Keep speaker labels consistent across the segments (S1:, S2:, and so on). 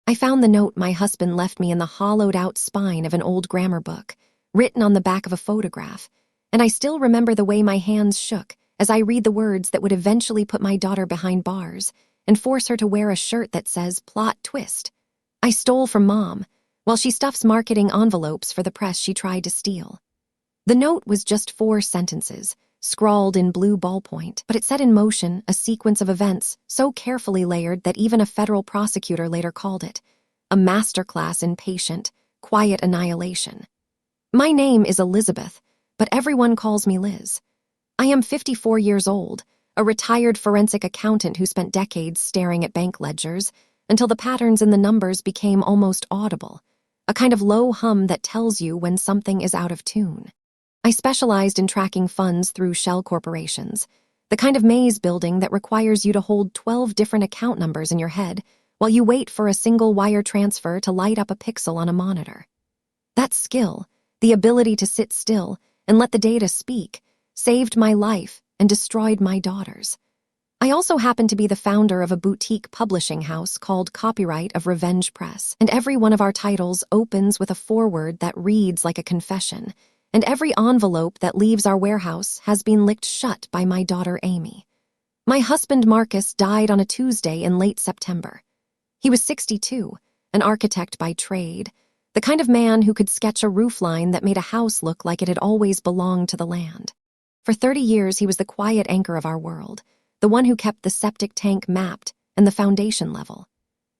S1: I found the note my husband left me in the hollowed-out spine of an old grammar book, written on the back of a photograph, and I still remember the way my hands shook as I read the words that would eventually put my daughter behind bars and force her to wear a shirt that says "Plot Twist." I stole from Mom, while she stuffs marketing envelopes for the press she tried to steal. The note was just 4 sentences, scrawled in blue ballpoint, but it set in motion a sequence of events so carefully layered that even a federal prosecutor later called it a masterclass in patient, quiet annihilation. My name is Elizabeth, but everyone calls me Liz. I am 54 years old, a retired forensic accountant who spent decades staring at bank ledgers until the patterns in the numbers became almost audible, a kind of low hum that tells you when something is out of tune. I specialized in tracking funds through shell corporations, the kind of maze building that requires you to hold 12 different account numbers in your head while you wait for a single wire transfer to light up a pixel on a monitor. That skill, the ability to sit still and let the data speak, saved my life and destroyed my daughter's. I also happen to be the founder of a boutique publishing house called Copyright of Revenge Press, and every one of our titles opens with a foreword that reads like a confession, and every envelope that leaves our warehouse has been licked shut by my daughter Amy. My husband Marcus died on a Tuesday in late September. He was 62, an architect by trade, the kind of man who could sketch a roofline that made a house look like it had always belonged to the land. For 30 years he was the quiet anchor of our world, the one who kept the septic tank mapped and the foundation level.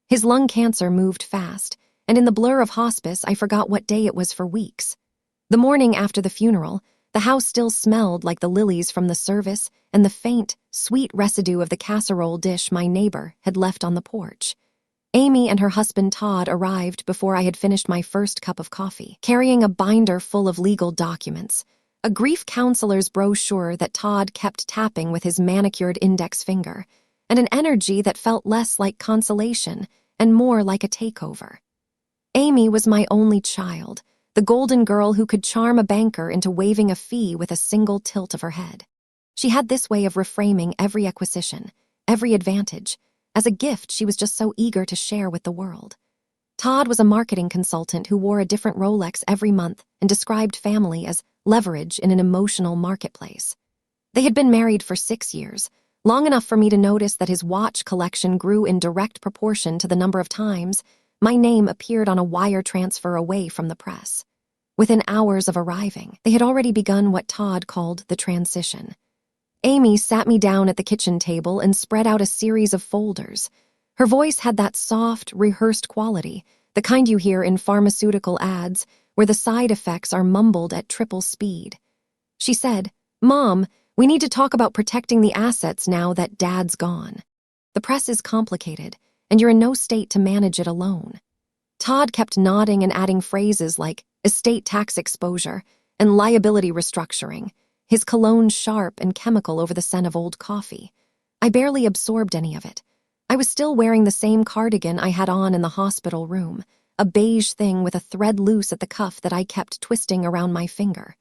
S1: His lung cancer moved fast, and in the blur of hospice I forgot what day it was for weeks. The morning after the funeral, the house still smelled like the lilies from the service and the faint, sweet residue of the casserole dish my neighbor had left on the porch. Amy and her husband Todd arrived before I had finished my first cup of coffee, carrying a binder full of legal documents, a grief counselor's brochure that Todd kept tapping with his manicured index finger, and an energy that felt less like consolation and more like a takeover. Amy was my only child, the golden girl who could charm a banker into waiving a fee with a single tilt of her head. She had this way of reframing every acquisition, every advantage, as a gift she was just so eager to share with the world. Todd was a marketing consultant who wore a different Rolex every month and described family as leverage in an emotional marketplace. They had been married for 6 years, long enough for me to notice that his watch collection grew in direct proportion to the number of times my name appeared on a wire transfer away from the press. Within hours of arriving, they had already begun what Todd called the transition. Amy sat me down at the kitchen table and spread out a series of folders. Her voice had that soft, rehearsed quality, the kind you hear in pharmaceutical ads where the side effects are mumbled at triple speed. She said, "Mom, we need to talk about protecting the assets now that Dad's gone. The press is complicated, and you're in no state to manage it alone." Todd kept nodding and adding phrases like estate tax exposure and liability restructuring, his cologne sharp and chemical over the scent of old coffee. I barely absorbed any of it. I was still wearing the same cardigan I had on in the hospital room, a beige thing with a thread loose at the cuff that I kept twisting around my finger.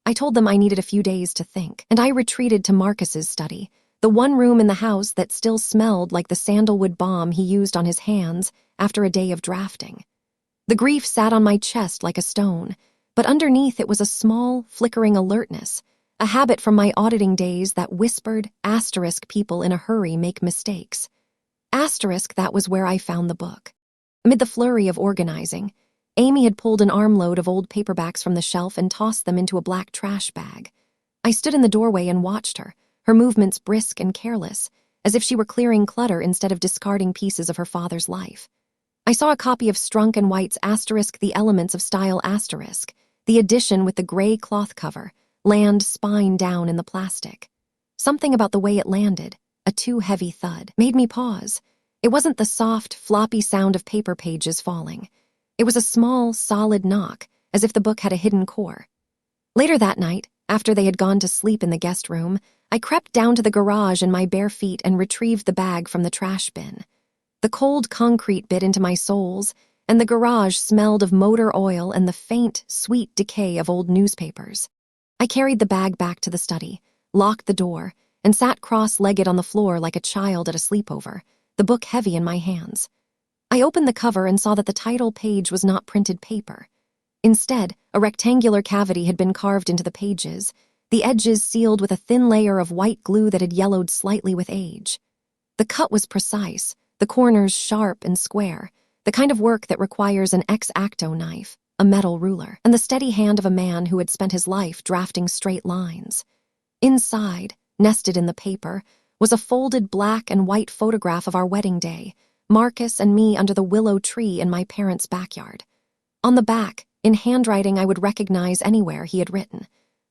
S1: I told them I needed a few days to think, and I retreated to Marcus's study, the one room in the house that still smelled like the sandalwood balm he used on his hands after a day of drafting. The grief sat on my chest like a stone, but underneath it was a small, flickering alertness, a habit from my auditing days that whispered, asterisk people in a hurry make mistakes. Asterisk, that was where I found the book. Amid the flurry of organizing, Amy had pulled an armload of old paperbacks from the shelf and tossed them into a black trash bag. I stood in the doorway and watched her, her movements brisk and careless, as if she were clearing clutter instead of discarding pieces of her father's life. I saw a copy of Strunk and White's asterisk The Elements of Style asterisk, the edition with the gray cloth cover, land spine down in the plastic. Something about the way it landed, a too heavy thud, made me pause. It wasn't the soft, floppy sound of paper pages falling. It was a small, solid knock, as if the book had a hidden core. Later that night, after they had gone to sleep in the guest room, I crept down to the garage in my bare feet and retrieved the bag from the trash bin. The cold concrete bit into my soles, and the garage smelled of motor oil and the faint, sweet decay of old newspapers. I carried the bag back to the study, locked the door, and sat cross-legged on the floor like a child at a sleepover, the book heavy in my hands. I opened the cover and saw that the title page was not printed paper. Instead, a rectangular cavity had been carved into the pages, the edges sealed with a thin layer of white glue that had yellowed slightly with age. The cut was precise, the corners sharp and square, the kind of work that requires an X-Acto knife, a metal ruler, and the steady hand of a man who had spent his life drafting straight lines. Inside, nested in the paper, was a folded black and white photograph of our wedding day, Marcus and me under the willow tree in my parents' backyard. On the back, in handwriting I would recognize anywhere, he had written,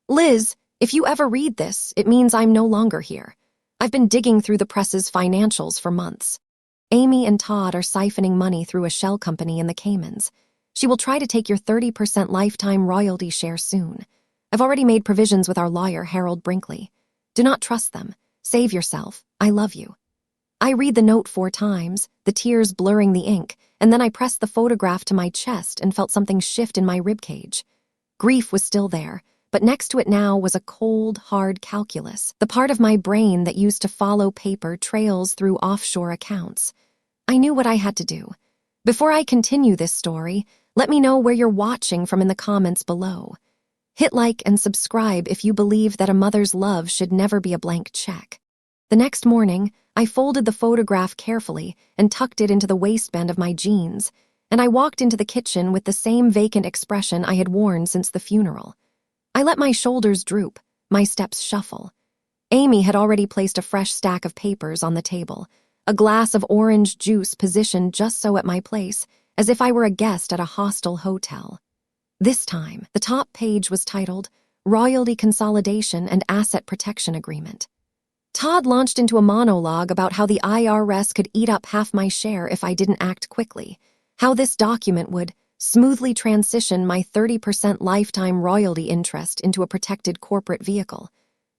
S1: "Liz, if you ever read this, it means I'm no longer here. I've been digging through the press's financials for months. Amy and Todd are siphoning money through a shell company in the Caymans. She will try to take your 30% lifetime royalty share soon. I've already made provisions with our lawyer, Harold Brinkley. Do not trust them. Save yourself. I love you." I read the note 4 times, the tears blurring the ink, and then I pressed the photograph to my chest and felt something shift in my ribcage. Grief was still there, but next to it now was a cold, hard calculus, the part of my brain that used to follow paper trails through offshore accounts. I knew what I had to do. Before I continue this story, let me know where you're watching from in the comments below. Hit like and subscribe if you believe that a mother's love should never be a blank check. The next morning, I folded the photograph carefully and tucked it into the waistband of my jeans, and I walked into the kitchen with the same vacant expression I had worn since the funeral. I let my shoulders droop, my steps shuffle. Amy had already placed a fresh stack of papers on the table, a glass of orange juice positioned just so at my place, as if I were a guest at a hostel hotel. This time, the top page was titled, "Royalty Consolidation and Asset Protection Agreement." Todd launched into a monologue about how the IRS could eat up half my share if I didn't act quickly, how this document would smoothly transition my 30% lifetime royalty interest into a protected corporate vehicle,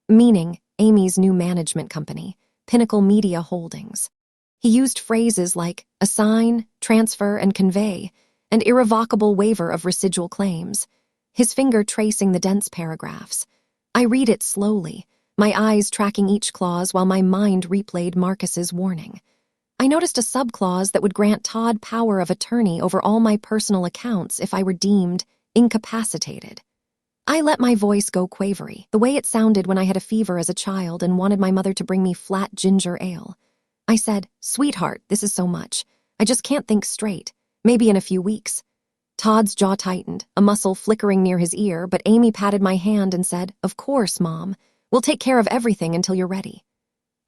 S1: meaning Amy's new management company, Pinnacle Media Holdings. He used phrases like assign, transfer, and convey, and irrevocable waiver of residual claims, his finger tracing the dense paragraphs. I read it slowly, my eyes tracking each clause while my mind replayed Marcus's warning. I noticed a subclause that would grant Todd power of attorney over all my personal accounts if I were deemed incapacitated. I let my voice go quavery, the way it sounded when I had a fever as a child and wanted my mother to bring me flat ginger ale. I said, "Sweetheart, this is so much. I just can't think straight. Maybe in a few weeks." Todd's jaw tightened, a muscle flickering near his ear, but Amy patted my hand and said, "Of course, Mom. We'll take care of everything until you're ready."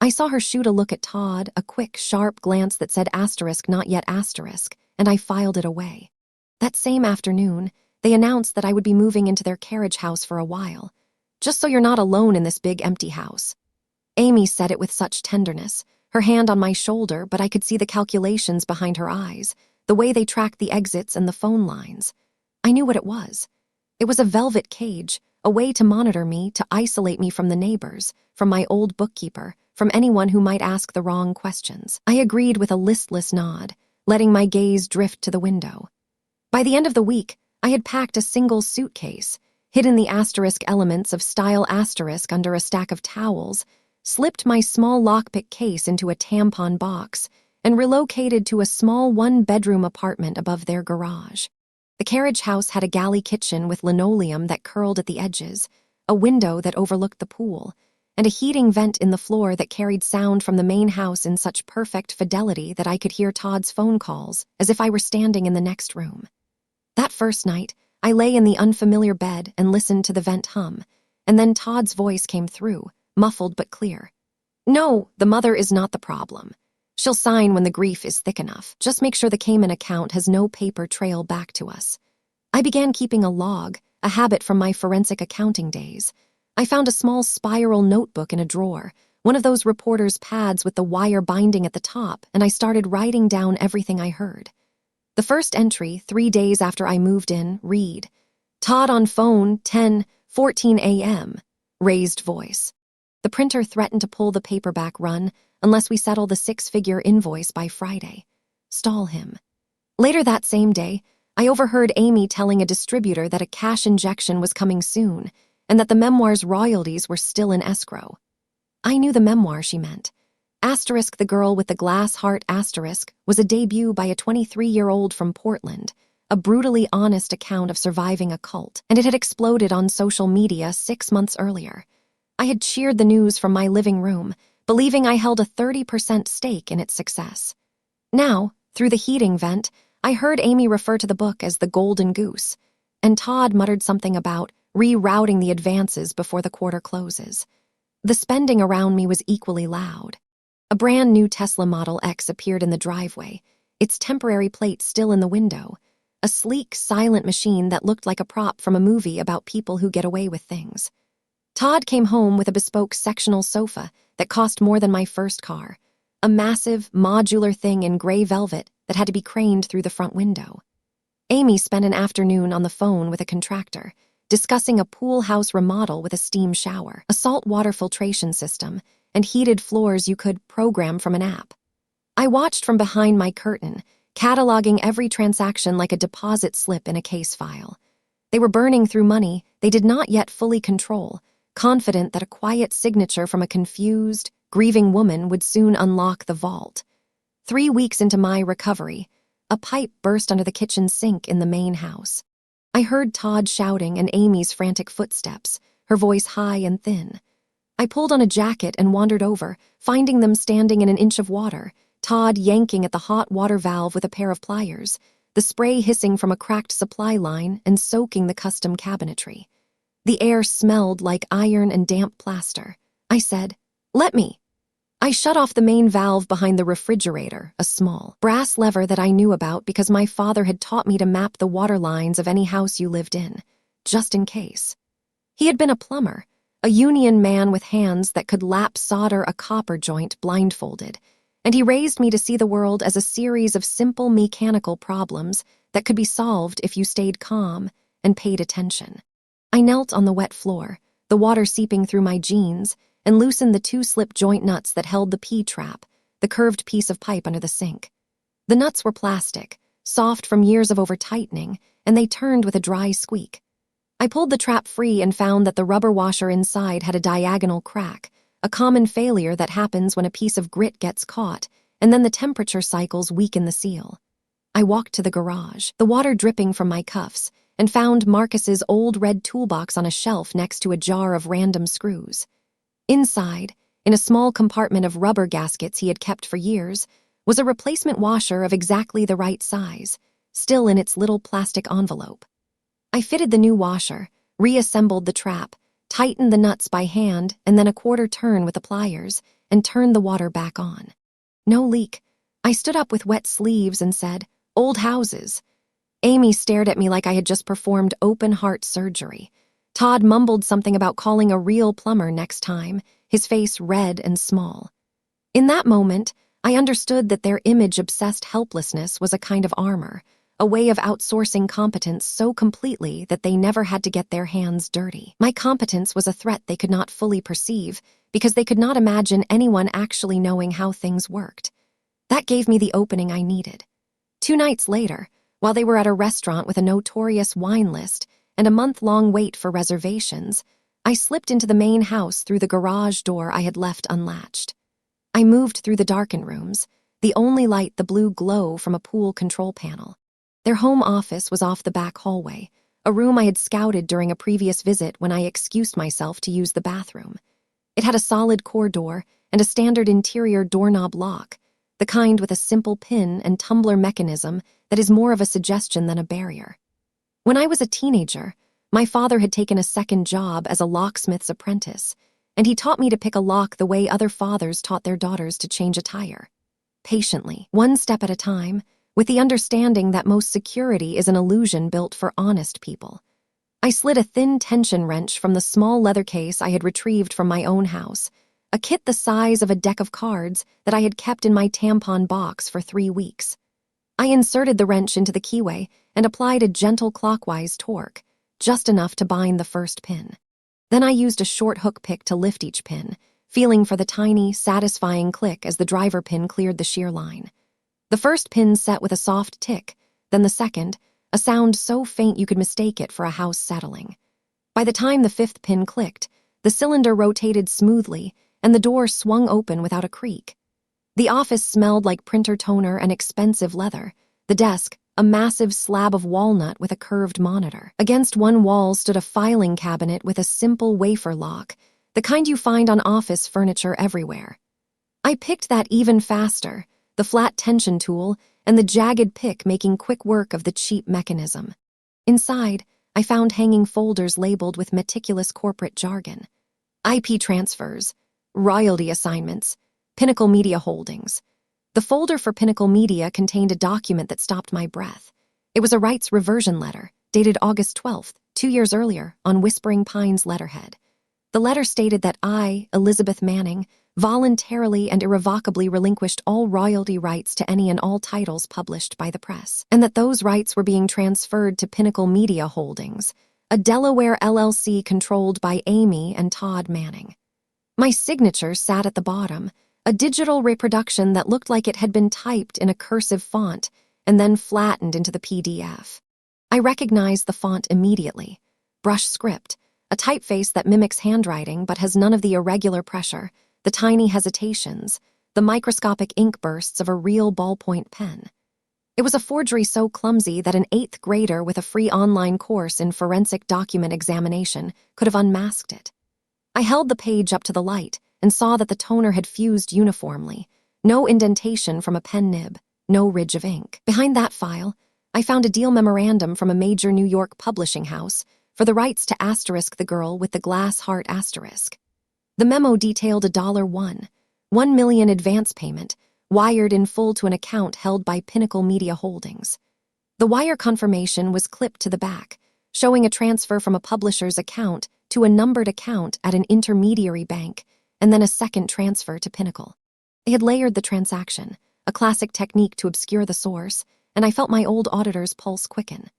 S1: I saw her shoot a look at Todd, a quick, sharp glance that said asterisk, not yet asterisk, and I filed it away. That same afternoon, they announced that I would be moving into their carriage house for a while. "Just so you're not alone in this big empty house." Amy said it with such tenderness, her hand on my shoulder, but I could see the calculations behind her eyes, the way they tracked the exits and the phone lines. I knew what it was. It was a velvet cage, a way to monitor me, to isolate me from the neighbors, from my old bookkeeper, from anyone who might ask the wrong questions. I agreed with a listless nod, letting my gaze drift to the window. By the end of the week, I had packed a single suitcase, hidden the asterisk elements of style asterisk under a stack of towels, slipped my small lockpick case into a tampon box, and relocated to a small one-bedroom apartment above their garage. The carriage house had a galley kitchen with linoleum that curled at the edges, a window that overlooked the pool, and a heating vent in the floor that carried sound from the main house in such perfect fidelity that I could hear Todd's phone calls as if I were standing in the next room. That first night, I lay in the unfamiliar bed and listened to the vent hum, and then Todd's voice came through, muffled but clear. "No, the mother is not the problem. She'll sign when the grief is thick enough. Just make sure the Cayman account has no paper trail back to us." I began keeping a log, a habit from my forensic accounting days. I found a small spiral notebook in a drawer, one of those reporter's pads with the wire binding at the top, and I started writing down everything I heard. The first entry, 3 days after I moved in, read, "Todd on phone, 10:14 a.m., raised voice. The printer threatened to pull the paperback run unless we settle the 6-figure invoice by Friday. Stall him." Later that same day, I overheard Amy telling a distributor that a cash injection was coming soon and that the memoir's royalties were still in escrow. I knew the memoir she meant. Asterisk the Girl with the Glass Heart asterisk was a debut by a 23-year-old from Portland, a brutally honest account of surviving a cult, and it had exploded on social media 6 months earlier. I had cheered the news from my living room, believing I held a 30% stake in its success. Now, through the heating vent, I heard Amy refer to the book as the Golden Goose, and Todd muttered something about rerouting the advances before the quarter closes. The spending around me was equally loud. A brand new Tesla Model X appeared in the driveway, its temporary plate still in the window, a sleek, silent machine that looked like a prop from a movie about people who get away with things. Todd came home with a bespoke sectional sofa that cost more than my first car, a massive, modular thing in gray velvet that had to be craned through the front window. Amy spent an afternoon on the phone with a contractor, discussing a pool house remodel with a steam shower, a saltwater filtration system, and heated floors you could program from an app. I watched from behind my curtain, cataloging every transaction like a deposit slip in a case file. They were burning through money they did not yet fully control, confident that a quiet signature from a confused, grieving woman would soon unlock the vault. 3 weeks into my recovery, a pipe burst under the kitchen sink in the main house. I heard Todd shouting and Amy's frantic footsteps, her voice high and thin. I pulled on a jacket and wandered over, finding them standing in an inch of water, Todd yanking at the hot water valve with a pair of pliers, the spray hissing from a cracked supply line and soaking the custom cabinetry. The air smelled like iron and damp plaster. I said, "Let me." I shut off the main valve behind the refrigerator, a small, brass lever that I knew about because my father had taught me to map the water lines of any house you lived in, just in case. He had been a plumber, a union man with hands that could lap solder a copper joint blindfolded, and he raised me to see the world as a series of simple mechanical problems that could be solved if you stayed calm and paid attention. I knelt on the wet floor, the water seeping through my jeans, and loosened the 2 slip joint nuts that held the P-trap, the curved piece of pipe under the sink. The nuts were plastic, soft from years of over-tightening, and they turned with a dry squeak. I pulled the trap free and found that the rubber washer inside had a diagonal crack, a common failure that happens when a piece of grit gets caught, and then the temperature cycles weaken the seal. I walked to the garage, the water dripping from my cuffs, and found Marcus's old red toolbox on a shelf next to a jar of random screws. Inside, in a small compartment of rubber gaskets he had kept for years, was a replacement washer of exactly the right size, still in its little plastic envelope. I fitted the new washer, reassembled the trap, tightened the nuts by hand and then a quarter turn with the pliers, and turned the water back on. No leak. I stood up with wet sleeves and said, "Old houses." Amy stared at me like I had just performed open-heart surgery. Todd mumbled something about calling a real plumber next time, his face red and small. In that moment, I understood that their image-obsessed helplessness was a kind of armor, a way of outsourcing competence so completely that they never had to get their hands dirty. My competence was a threat they could not fully perceive because they could not imagine anyone actually knowing how things worked. That gave me the opening I needed. 2 nights later, while they were at a restaurant with a notorious wine list and a month-long wait for reservations, I slipped into the main house through the garage door I had left unlatched. I moved through the darkened rooms, the only light the blue glow from a pool control panel. Their home office was off the back hallway, a room I had scouted during a previous visit when I excused myself to use the bathroom. It had a solid core door and a standard interior doorknob lock, the kind with a simple pin and tumbler mechanism that is more of a suggestion than a barrier. When I was a teenager, my father had taken a second job as a locksmith's apprentice, and he taught me to pick a lock the way other fathers taught their daughters to change a tire. Patiently, 1 step at a time, with the understanding that most security is an illusion built for honest people. I slid a thin tension wrench from the small leather case I had retrieved from my own house, a kit the size of a deck of cards that I had kept in my tampon box for 3 weeks. I inserted the wrench into the keyway and applied a gentle clockwise torque, just enough to bind the first pin. Then I used a short hook pick to lift each pin, feeling for the tiny, satisfying click as the driver pin cleared the shear line. The first pin set with a soft tick, then the second, a sound so faint you could mistake it for a house settling. By the time the 5th pin clicked, the cylinder rotated smoothly and the door swung open without a creak. The office smelled like printer toner and expensive leather. The desk, a massive slab of walnut with a curved monitor. Against one wall stood a filing cabinet with a simple wafer lock, the kind you find on office furniture everywhere. I picked that even faster, the flat tension tool and the jagged pick making quick work of the cheap mechanism. Inside, I found hanging folders labeled with meticulous corporate jargon. IP transfers, royalty assignments, Pinnacle Media Holdings. The folder for Pinnacle Media contained a document that stopped my breath. It was a rights reversion letter, dated August 12th, 2 years earlier, on Whispering Pines letterhead. The letter stated that I, Elizabeth Manning, voluntarily and irrevocably relinquished all royalty rights to any and all titles published by the press, and that those rights were being transferred to Pinnacle Media Holdings, a Delaware LLC controlled by Amy and Todd Manning. My signature sat at the bottom, a digital reproduction that looked like it had been typed in a cursive font and then flattened into the PDF. I recognized the font immediately. Brush script, a typeface that mimics handwriting but has none of the irregular pressure, the tiny hesitations, the microscopic ink bursts of a real ballpoint pen. It was a forgery so clumsy that an 8th grader with a free online course in forensic document examination could have unmasked it. I held the page up to the light and saw that the toner had fused uniformly, no indentation from a pen nib, no ridge of ink. Behind that file, I found a deal memorandum from a major New York publishing house for the rights to asterisk the girl with the glass heart asterisk. The memo detailed a $1 million advance payment, wired in full to an account held by Pinnacle Media Holdings. The wire confirmation was clipped to the back, showing a transfer from a publisher's account to a numbered account at an intermediary bank, and then a second transfer to Pinnacle. They had layered the transaction, a classic technique to obscure the source, and I felt my old auditor's pulse quicken.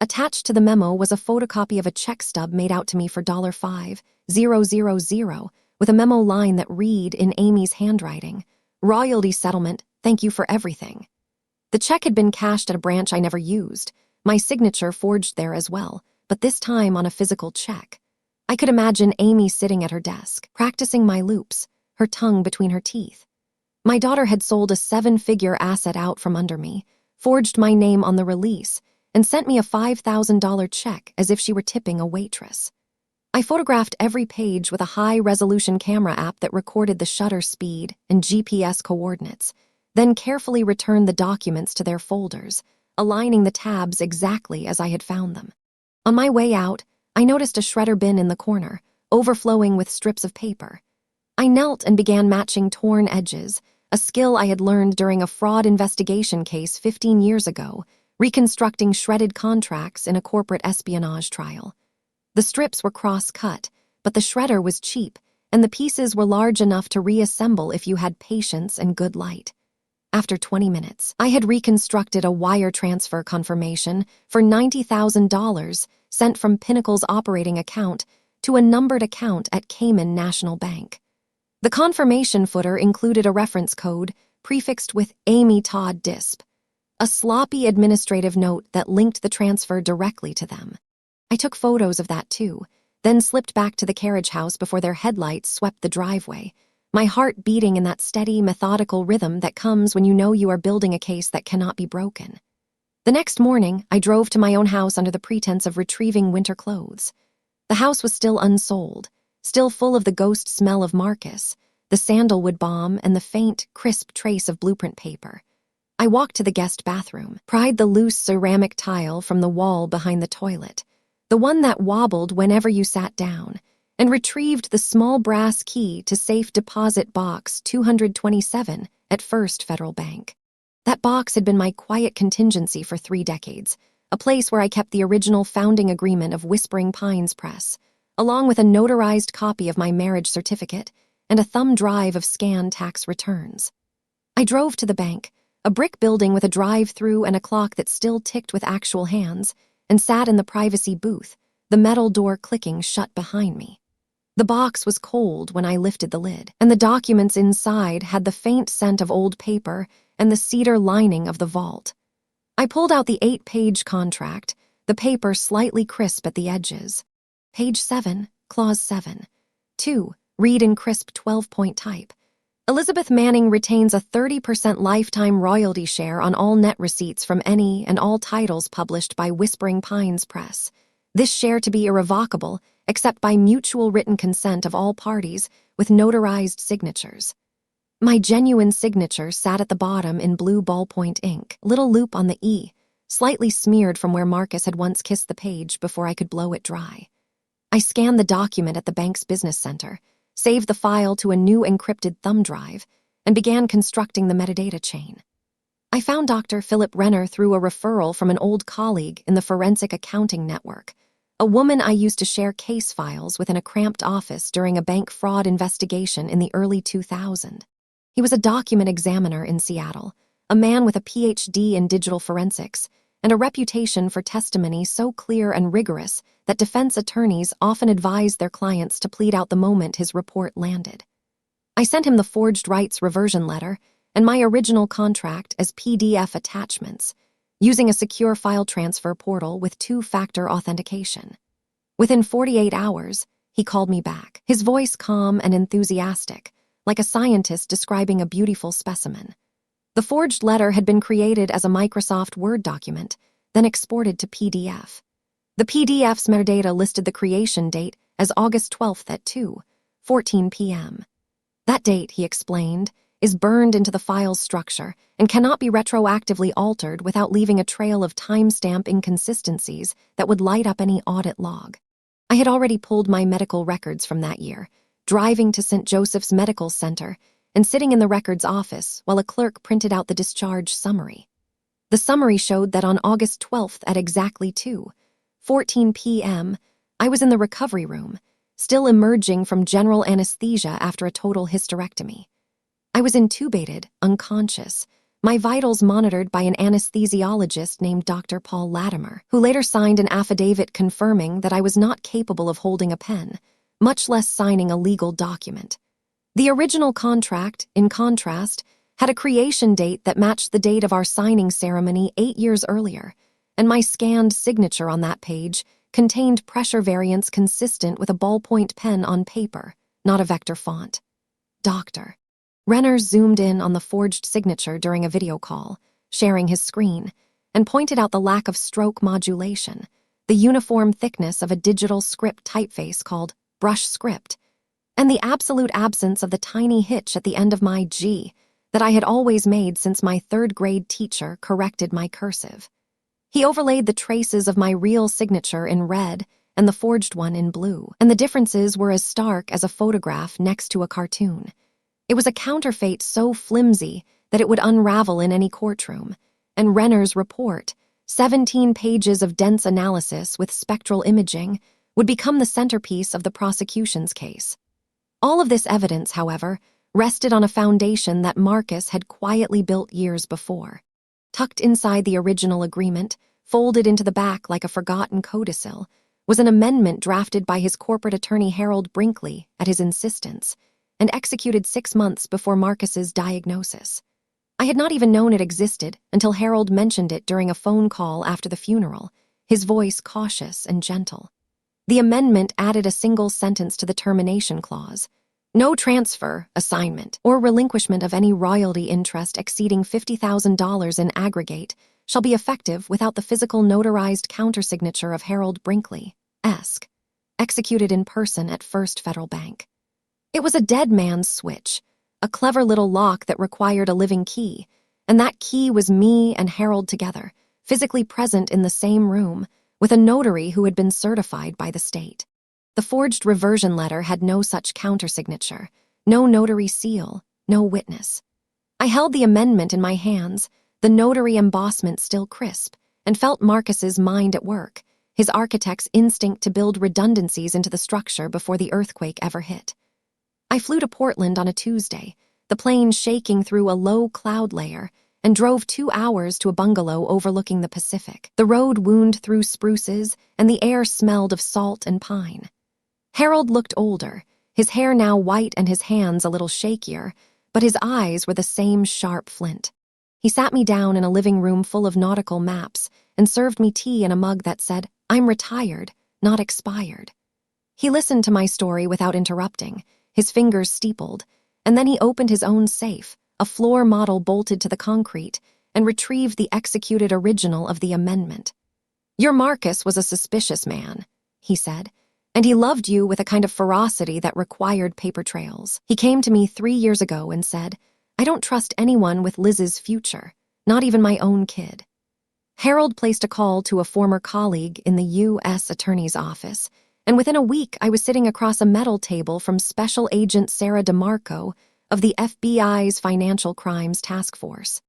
S1: Attached to the memo was a photocopy of a check stub made out to me for $5,000, with a memo line that read in Amy's handwriting, "Royalty settlement, thank you for everything." The check had been cashed at a branch I never used, my signature forged there as well, but this time on a physical check. I could imagine Amy sitting at her desk, practicing my loops, her tongue between her teeth. My daughter had sold a 7-figure asset out from under me, forged my name on the release, and sent me a $5,000 check as if she were tipping a waitress. I photographed every page with a high-resolution camera app that recorded the shutter speed and GPS coordinates, then carefully returned the documents to their folders, aligning the tabs exactly as I had found them. On my way out, I noticed a shredder bin in the corner, overflowing with strips of paper. I knelt and began matching torn edges, a skill I had learned during a fraud investigation case 15 years ago, reconstructing shredded contracts in a corporate espionage trial. The strips were cross-cut, but the shredder was cheap, and the pieces were large enough to reassemble if you had patience and good light. After 20 minutes, I had reconstructed a wire transfer confirmation for $90,000 sent from Pinnacle's operating account to a numbered account at Cayman National Bank. The confirmation footer included a reference code prefixed with Amy Todd Disp, a sloppy administrative note that linked the transfer directly to them. I took photos of that too, then slipped back to the carriage house before their headlights swept the driveway, my heart beating in that steady, methodical rhythm that comes when you know you are building a case that cannot be broken. The next morning, I drove to my own house under the pretense of retrieving winter clothes. The house was still unsold, still full of the ghost smell of Marcus, the sandalwood balm, and the faint, crisp trace of blueprint paper. I walked to the guest bathroom, pried the loose ceramic tile from the wall behind the toilet, the one that wobbled whenever you sat down, and retrieved the small brass key to safe deposit box 227 at First Federal Bank. That box had been my quiet contingency for 3 decades, a place where I kept the original founding agreement of Whispering Pines Press, along with a notarized copy of my marriage certificate and a thumb drive of scanned tax returns. I drove to the bank, a brick building with a drive-through and a clock that still ticked with actual hands, and sat in the privacy booth, the metal door clicking shut behind me. The box was cold when I lifted the lid, and the documents inside had the faint scent of old paper and the cedar lining of the vault. I pulled out the 8-page contract, the paper slightly crisp at the edges. Page 7, Clause 7. 2. Read in crisp 12-point type. Elizabeth Manning retains a 30% lifetime royalty share on all net receipts from any and all titles published by Whispering Pines Press. This share to be irrevocable, except by mutual written consent of all parties with notarized signatures. My genuine signature sat at the bottom in blue ballpoint ink, little loop on the E, slightly smeared from where Marcus had once kissed the page before I could blow it dry. I scanned the document at the bank's business center, saved the file to a new encrypted thumb drive, and began constructing the metadata chain. I found Dr. Philip Renner through a referral from an old colleague in the Forensic Accounting Network, a woman I used to share case files with in a cramped office during a bank fraud investigation in the early 2000s. He was a document examiner in Seattle, a man with a PhD in digital forensics, and a reputation for testimony so clear and rigorous that defense attorneys often advised their clients to plead out the moment his report landed. I sent him the forged rights reversion letter and my original contract as PDF attachments, using a secure file transfer portal with two-factor authentication. Within 48 hours, he called me back, his voice calm and enthusiastic, like a scientist describing a beautiful specimen. The forged letter had been created as a Microsoft Word document, then exported to PDF. The PDF's metadata listed the creation date as August 12th at 2:14 p.m. That date, he explained, is burned into the file's structure and cannot be retroactively altered without leaving a trail of timestamp inconsistencies that would light up any audit log. I had already pulled my medical records from that year, driving to St. Joseph's Medical Center and sitting in the records office while a clerk printed out the discharge summary. The summary showed that on August 12th at exactly 2:14 p.m., I was in the recovery room, still emerging from general anesthesia after a total hysterectomy. I was intubated, unconscious, my vitals monitored by an anesthesiologist named Dr. Paul Latimer, who later signed an affidavit confirming that I was not capable of holding a pen, much less signing a legal document. The original contract, in contrast, had a creation date that matched the date of our signing ceremony 8 years earlier, and my scanned signature on that page contained pressure variance consistent with a ballpoint pen on paper, not a vector font. Dr. Renner zoomed in on the forged signature during a video call, sharing his screen, and pointed out the lack of stroke modulation, the uniform thickness of a digital script typeface called brush script, and the absolute absence of the tiny hitch at the end of my G that I had always made since my third-grade teacher corrected my cursive. He overlaid the traces of my real signature in red and the forged one in blue, and the differences were as stark as a photograph next to a cartoon. It was a counterfeit so flimsy that it would unravel in any courtroom, and Renner's report, 17 pages of dense analysis with spectral imaging, would become the centerpiece of the prosecution's case. All of this evidence, however, rested on a foundation that Marcus had quietly built years before. Tucked inside the original agreement, folded into the back like a forgotten codicil, was an amendment drafted by his corporate attorney Harold Brinkley at his insistence, and executed 6 months before Marcus's diagnosis. I had not even known it existed until Harold mentioned it during a phone call after the funeral, his voice cautious and gentle. The amendment added a single sentence to the termination clause: no transfer, assignment, or relinquishment of any royalty interest exceeding $50,000 in aggregate shall be effective without the physical notarized countersignature of Harold Brinkley, Esq., executed in person at First Federal Bank. It was a dead man's switch, a clever little lock that required a living key, and that key was me and Harold together, physically present in the same room, with a notary who had been certified by the state. The forged reversion letter had no such countersignature, no notary seal, no witness. I held the amendment in my hands, the notary embossment still crisp, and felt Marcus's mind at work, his architect's instinct to build redundancies into the structure before the earthquake ever hit. I flew to Portland on a Tuesday, the plane shaking through a low cloud layer, and drove 2 hours to a bungalow overlooking the Pacific. The road wound through spruces, and the air smelled of salt and pine. Harold looked older, his hair now white and his hands a little shakier, but his eyes were the same sharp flint. He sat me down in a living room full of nautical maps and served me tea in a mug that said, "I'm retired, not expired." He listened to my story without interrupting, his fingers steepled, And then he opened his own safe, a floor model bolted to the concrete, and retrieved the executed original of the amendment. "Your Marcus was a suspicious man," he said, "and he loved you with a kind of ferocity that required paper trails. He came to me 3 years ago and said, 'I don't trust anyone with Liz's future, not even my own kid.'" Harold placed a call to a former colleague in the U.S. Attorney's Office, and within a week I was sitting across a metal table from Special Agent Sarah DeMarco of the FBI's Financial Crimes Task Force.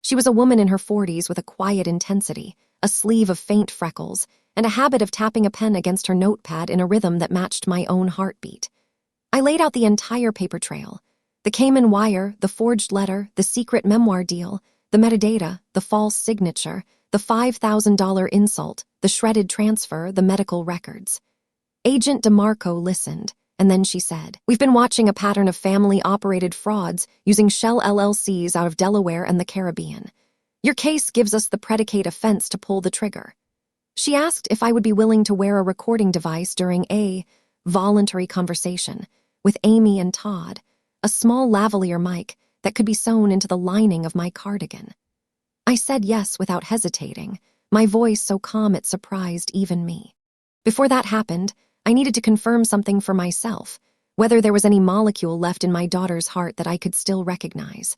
S1: She was a woman in her 40s with a quiet intensity, a sleeve of faint freckles, and a habit of tapping a pen against her notepad in a rhythm that matched my own heartbeat. I laid out the entire paper trail: the Cayman wire, the forged letter, the secret memoir deal, the metadata, the false signature, the $5,000 insult, the shredded transfer, the medical records. Agent DeMarco listened, and then she said, "We've been watching a pattern of family-operated frauds using shell LLCs out of Delaware and the Caribbean. Your case gives us the predicate offense to pull the trigger." She asked if I would be willing to wear a recording device during a voluntary conversation with Amy and Todd, a small lavalier mic that could be sewn into the lining of my cardigan. I said yes without hesitating, my voice so calm it surprised even me. Before that happened, I needed to confirm something for myself, whether there was any molecule left in my daughter's heart that I could still recognize.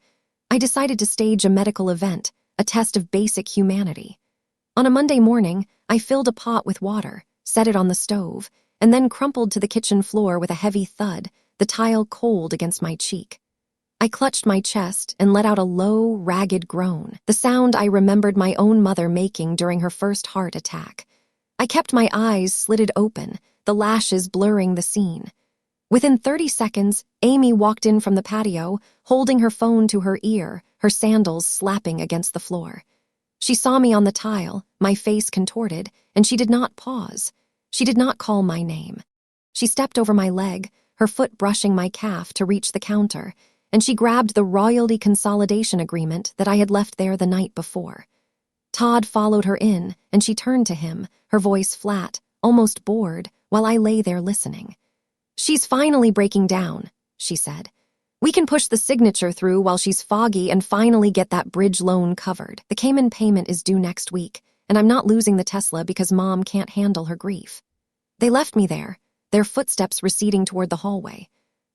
S1: I decided to stage a medical event, a test of basic humanity. On a Monday morning, I filled a pot with water, set it on the stove, and then crumpled to the kitchen floor with a heavy thud, the tile cold against my cheek. I clutched my chest and let out a low, ragged groan, the sound I remembered my own mother making during her first heart attack. I kept my eyes slitted open, the lashes blurring the scene. Within 30 seconds, Amy walked in from the patio, holding her phone to her ear, her sandals slapping against the floor. She saw me on the tile, my face contorted, and she did not pause. She did not call my name. She stepped over my leg, her foot brushing my calf to reach the counter, and she grabbed the royalty consolidation agreement that I had left there the night before. Todd followed her in, and she turned to him, her voice flat, almost bored, while I lay there listening. "She's finally breaking down," she said. "We can push the signature through while she's foggy and finally get that bridge loan covered. The Cayman payment is due next week, and I'm not losing the Tesla because Mom can't handle her grief." They left me there, their footsteps receding toward the hallway.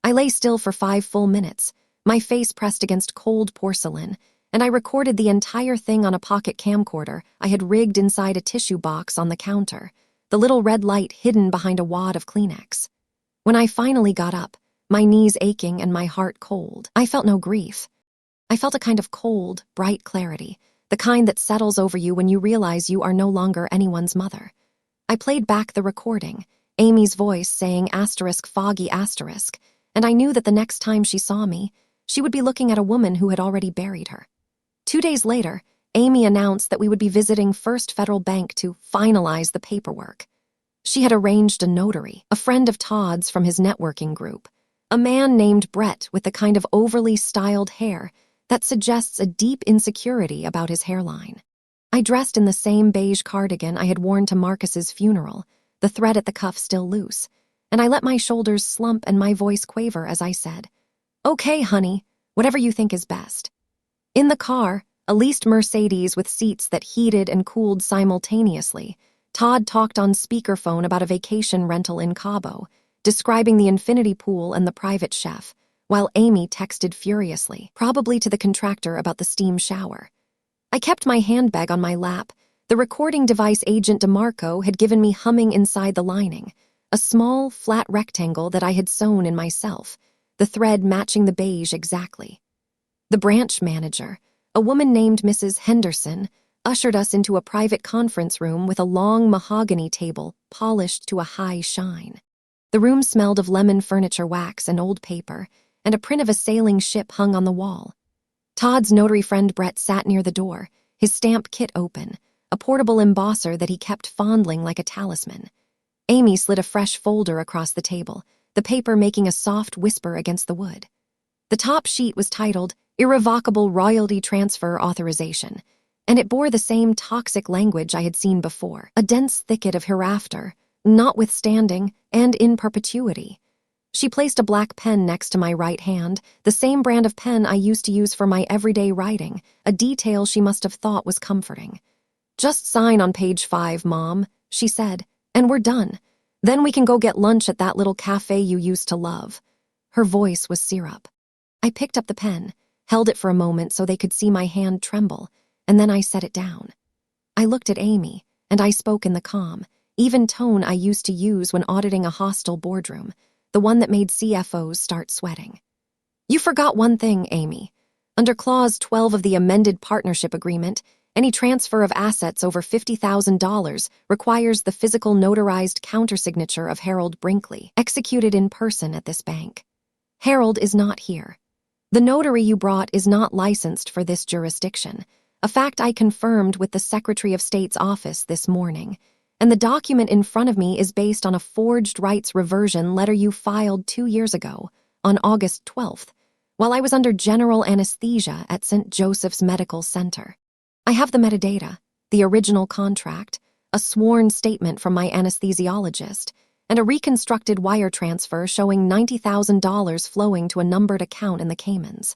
S1: I lay still for 5 full minutes, my face pressed against cold porcelain, and I recorded the entire thing on a pocket camcorder I had rigged inside a tissue box on the counter, the little red light hidden behind a wad of Kleenex. When I finally got up, my knees aching and my heart cold, I felt no grief. I felt a kind of cold, bright clarity, the kind that settles over you when you realize you are no longer anyone's mother. I played back the recording, Amy's voice saying *foggy*, and I knew that the next time she saw me, she would be looking at a woman who had already buried her. 2 days later, Amy announced that we would be visiting First Federal Bank to finalize the paperwork. She had arranged a notary, a friend of Todd's from his networking group, a man named Brett with the kind of overly styled hair that suggests a deep insecurity about his hairline. I dressed in the same beige cardigan I had worn to Marcus's funeral, the thread at the cuff still loose, and I let my shoulders slump and my voice quaver as I said, "Okay, honey, whatever you think is best." In the car, a leased Mercedes with seats that heated and cooled simultaneously, Todd talked on speakerphone about a vacation rental in Cabo, describing the infinity pool and the private chef, while Amy texted furiously, probably to the contractor about the steam shower. I kept my handbag on my lap. The recording device Agent DeMarco had given me humming inside the lining, a small, flat rectangle that I had sewn in myself, the thread matching the beige exactly. The branch manager, a woman named Mrs. Henderson, ushered us into a private conference room with a long mahogany table polished to a high shine. The room smelled of lemon furniture wax and old paper, and a print of a sailing ship hung on the wall. Todd's notary friend Brett sat near the door, his stamp kit open, a portable embosser that he kept fondling like a talisman. Amy slid a fresh folder across the table, the paper making a soft whisper against the wood. The top sheet was titled Irrevocable Royalty Transfer Authorization, and it bore the same toxic language I had seen before, a dense thicket of hereafter, notwithstanding, and in perpetuity. She placed a black pen next to my right hand, the same brand of pen I used to use for my everyday writing, a detail she must have thought was comforting. "Just sign on page 5, Mom," she said, "and we're done. Then we can go get lunch at that little cafe you used to love." Her voice was syrup. I picked up the pen, held it for a moment so they could see my hand tremble, and then I set it down. I looked at Amy, and I spoke in the calm, even tone I used to use when auditing a hostile boardroom, the one that made CFOs start sweating. "You forgot one thing, Amy. Under Clause 12 of the amended partnership agreement, any transfer of assets over $50,000 requires the physical notarized countersignature of Harold Brinkley, executed in person at this bank. Harold is not here. The notary you brought is not licensed for this jurisdiction, a fact I confirmed with the Secretary of State's office this morning, and the document in front of me is based on a forged rights reversion letter you filed 2 years ago, on August 12th, while I was under general anesthesia at St. Joseph's Medical Center. I have the metadata, the original contract, a sworn statement from my anesthesiologist, and a reconstructed wire transfer showing $90,000 flowing to a numbered account in the Caymans.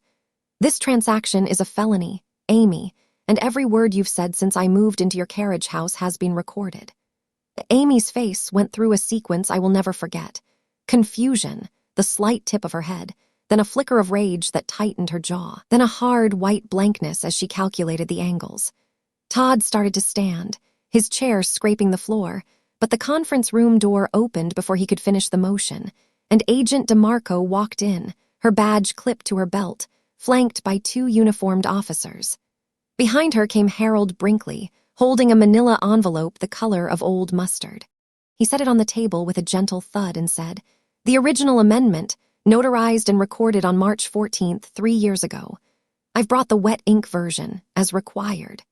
S1: This transaction is a felony, Amy, and every word you've said since I moved into your carriage house has been recorded." Amy's face went through a sequence I will never forget. Confusion, the slight tip of her head, then a flicker of rage that tightened her jaw, then a hard white blankness as she calculated the angles. Todd started to stand, his chair scraping the floor, but the conference room door opened before he could finish the motion, and Agent DeMarco walked in, her badge clipped to her belt, flanked by 2 uniformed officers. Behind her came Harold Brinkley, holding a manila envelope the color of old mustard. He set it on the table with a gentle thud and said, "The original amendment, notarized and recorded on March 14th, 3 years ago. I've brought the wet ink version, as required."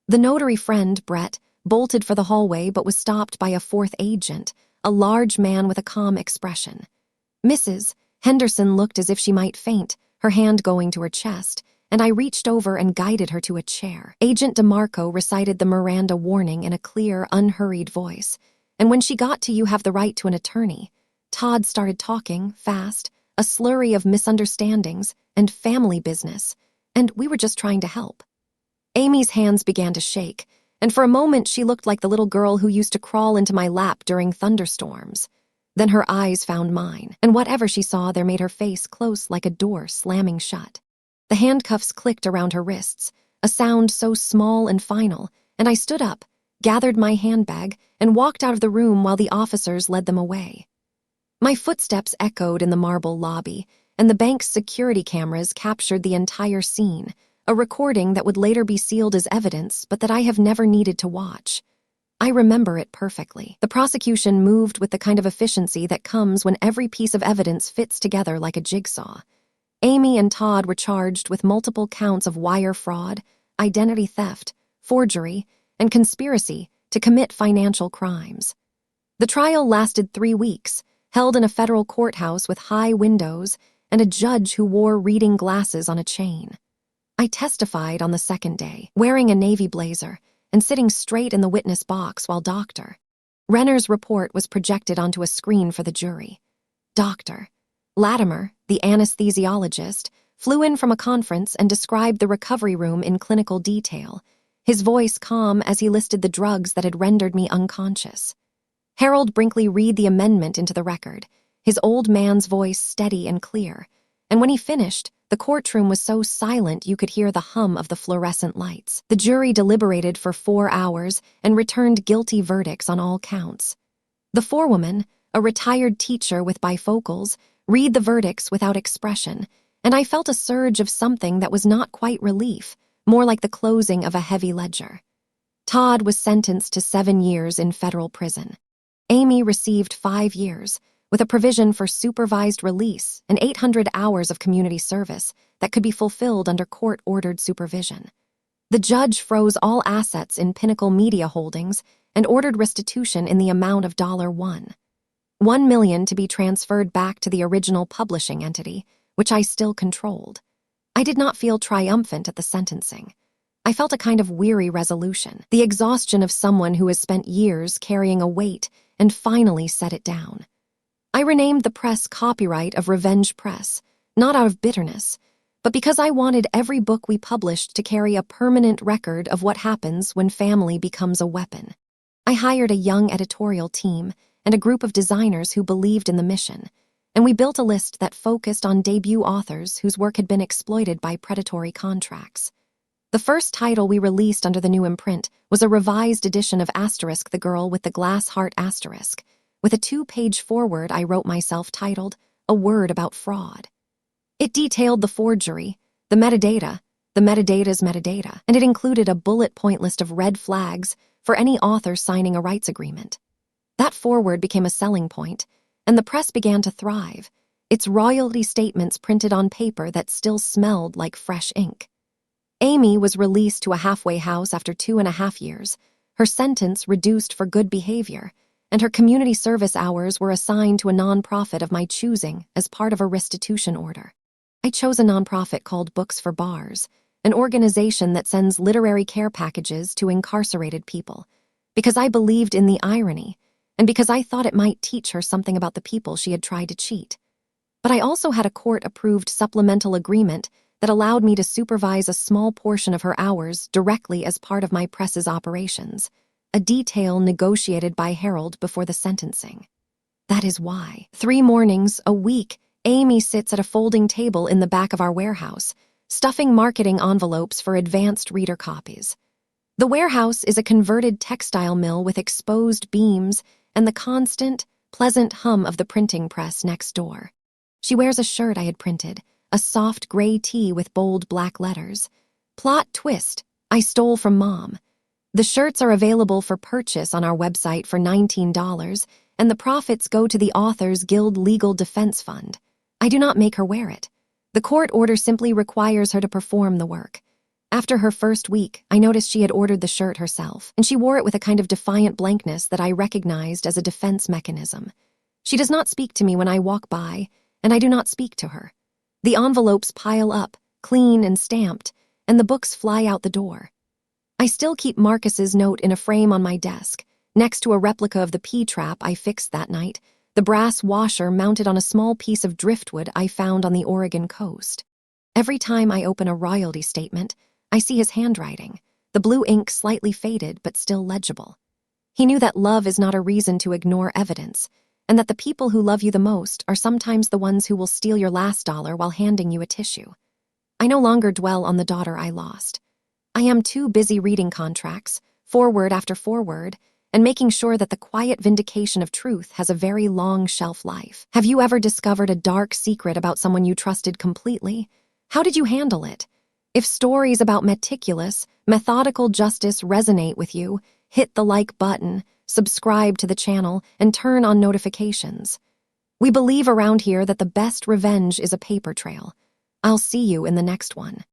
S1: The notary friend, Brett, bolted for the hallway but was stopped by a 4th agent, a large man with a calm expression. Mrs. Henderson looked as if she might faint, her hand going to her chest, and I reached over and guided her to a chair. Agent DeMarco recited the Miranda warning in a clear, unhurried voice, and when she got to "You have the right to an attorney," Todd started talking, fast, a slurry of misunderstandings and family business, and we were just trying to help. Amy's hands began to shake, and for a moment she looked like the little girl who used to crawl into my lap during thunderstorms. Then her eyes found mine, and whatever she saw there made her face close like a door slamming shut. The handcuffs clicked around her wrists, a sound so small and final, and I stood up, gathered my handbag, and walked out of the room while the officers led them away. My footsteps echoed in the marble lobby, and the bank's security cameras captured the entire scene, a recording that would later be sealed as evidence but that I have never needed to watch. I remember it perfectly. The prosecution moved with the kind of efficiency that comes when every piece of evidence fits together like a jigsaw. Amy and Todd were charged with multiple counts of wire fraud, identity theft, forgery, and conspiracy to commit financial crimes. The trial lasted 3 weeks, held in a federal courthouse with high windows and a judge who wore reading glasses on a chain. I testified on the second day, wearing a navy blazer and sitting straight in the witness box while Dr. Renner's report was projected onto a screen for the jury. Dr. Latimer, the anesthesiologist, flew in from a conference and described the recovery room in clinical detail, his voice calm as he listed the drugs that had rendered me unconscious. Harold Brinkley read the amendment into the record, his old man's voice steady and clear, and when he finished, the courtroom was so silent you could hear the hum of the fluorescent lights. The jury deliberated for 4 hours and returned guilty verdicts on all counts. The forewoman, a retired teacher with bifocals, read the verdicts without expression, and I felt a surge of something that was not quite relief, more like the closing of a heavy ledger. Todd was sentenced to 7 years in federal prison. Amy received 5 years, with a provision for supervised release and 800 hours of community service that could be fulfilled under court-ordered supervision. The judge froze all assets in Pinnacle Media Holdings and ordered restitution in the amount of $1 million to be transferred back to the original publishing entity, which I still controlled. I did not feel triumphant at the sentencing. I felt a kind of weary resolution, the exhaustion of someone who has spent years carrying a weight and finally set it down. I renamed the press Copyright of Revenge Press, not out of bitterness, but because I wanted every book we published to carry a permanent record of what happens when family becomes a weapon. I hired a young editorial team and a group of designers who believed in the mission, and we built a list that focused on debut authors whose work had been exploited by predatory contracts. The first title we released under the new imprint was a revised edition of Asterisk the Girl with the Glass Heart Asterisk, with a 2-page foreword I wrote myself titled, A Word About Fraud. It detailed the forgery, the metadata's metadata, and it included a bullet point list of red flags for any author signing a rights agreement. That foreword became a selling point, and the press began to thrive, its royalty statements printed on paper that still smelled like fresh ink. Amy was released to a halfway house after 2.5 years, her sentence reduced for good behavior, and her community service hours were assigned to a nonprofit of my choosing as part of a restitution order. I chose a nonprofit called Books for Bars, an organization that sends literary care packages to incarcerated people, because I believed in the irony, and because I thought it might teach her something about the people she had tried to cheat. But I also had a court-approved supplemental agreement that allowed me to supervise a small portion of her hours directly as part of my press's operations, a detail negotiated by Harold before the sentencing. That is why, 3 mornings a week, Amy sits at a folding table in the back of our warehouse, stuffing marketing envelopes for advanced reader copies. The warehouse is a converted textile mill with exposed beams and the constant, pleasant hum of the printing press next door. She wears a shirt I had printed, a soft gray tee with bold black letters. Plot twist, I stole from Mom. The shirts are available for purchase on our website for $19, and the profits go to the Authors Guild Legal Defense Fund. I do not make her wear it. The court order simply requires her to perform the work. After her first week, I noticed she had ordered the shirt herself, and she wore it with a kind of defiant blankness that I recognized as a defense mechanism. She does not speak to me when I walk by, and I do not speak to her. The envelopes pile up, clean and stamped, and the books fly out the door. I still keep Marcus's note in a frame on my desk, next to a replica of the P-trap I fixed that night, the brass washer mounted on a small piece of driftwood I found on the Oregon coast. Every time I open a royalty statement, I see his handwriting, the blue ink slightly faded but still legible. He knew that love is not a reason to ignore evidence, and that the people who love you the most are sometimes the ones who will steal your last dollar while handing you a tissue. I no longer dwell on the daughter I lost. I am too busy reading contracts, foreword after foreword, and making sure that the quiet vindication of truth has a very long shelf life. Have you ever discovered a dark secret about someone you trusted completely? How did you handle it? If stories about meticulous, methodical justice resonate with you, hit the like button, subscribe to the channel, and turn on notifications. We believe around here that the best revenge is a paper trail. I'll see you in the next one.